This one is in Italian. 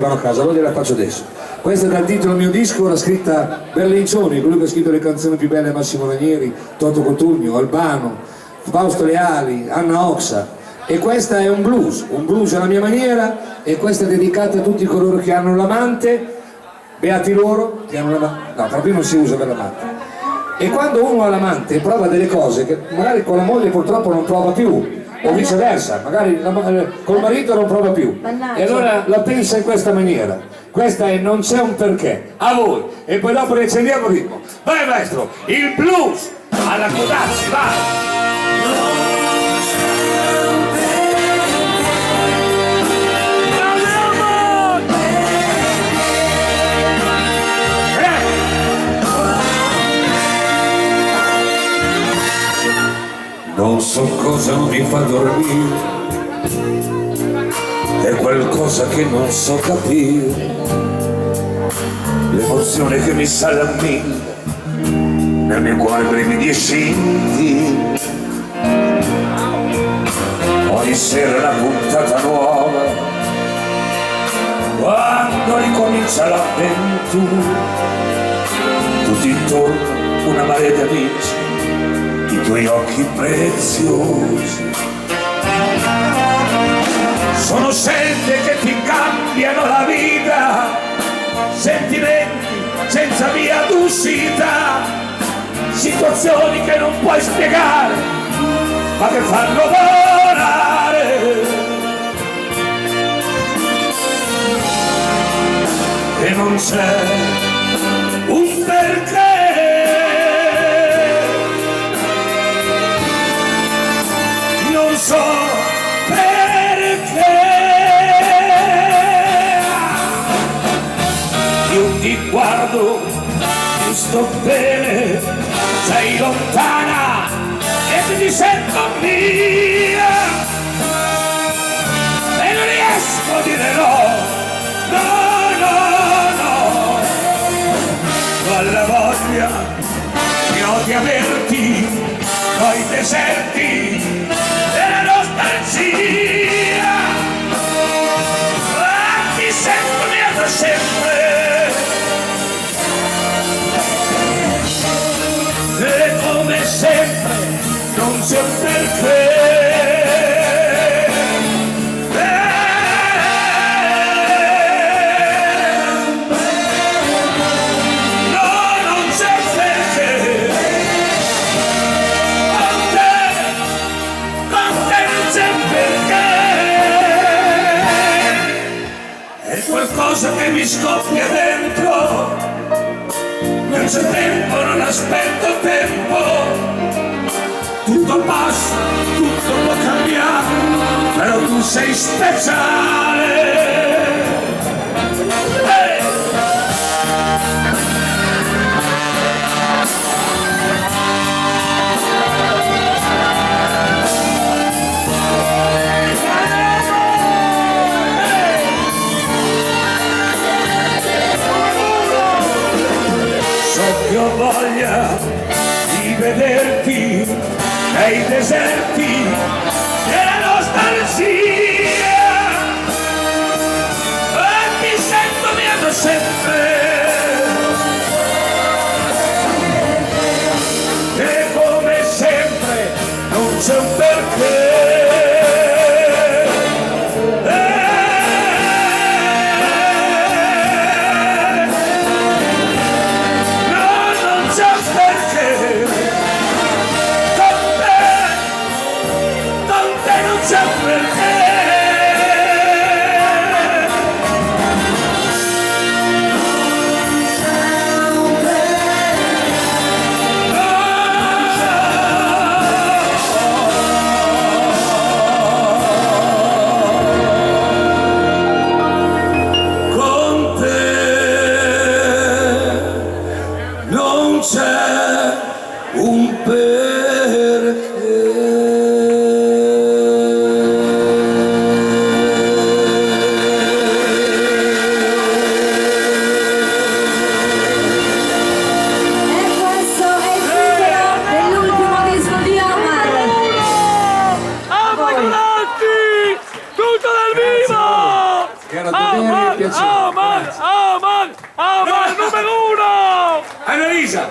a casa, allora gliela faccio adesso. Questa è dal titolo del mio disco, l'ha scritta Berlincioni, colui che ha scritto le canzoni più belle, Massimo Ranieri, Toto Cotugno, Albano, Fausto Leali, Anna Oxa. E questa è un blues alla mia maniera, e questa è dedicata a tutti coloro che hanno l'amante, beati loro, che hanno l'amante, no, proprio non si usa per l'amante. E quando uno ha l'amante prova delle cose che magari con la moglie purtroppo non prova più, o viceversa, magari col marito non prova più, e allora la pensa in questa maniera. Questa è Non c'è un perché. A voi, e poi dopo riaccendiamo il ritmo. Vai maestro, il blues alla Codazzi, vai! Non so cosa mi fa dormire, è qualcosa che non so capire, l'emozione che mi sale a mille, nel mio cuore brividi e scinti. Ogni sera una puntata nuova, quando ricomincia l'avventura, tutti intorno una marea di amici, i tuoi occhi preziosi. Sono scelte che ti cambiano la vita, sentimenti senza via d'uscita, situazioni che non puoi spiegare, ma che fanno volare. E non c'è un perché, non so perché. Io ti guardo, ti sto bene, sei lontana e mi sento mia, e non riesco a dire no, no, no, no. Alla voglia che ho di averti, coi deserti della nostalgia, ti sento mia da sempre, e come sempre non c'è un perché. Qualcosa che mi scoppia dentro, non c'è tempo, non aspetto tempo, tutto passa, tutto può cambiare, però tu sei speciale. Ho voglia di vederti nei deserti della nostalgia, e mi sento mia da sempre, e come sempre non c'è un perché. Aman, numero uno! Annalisa,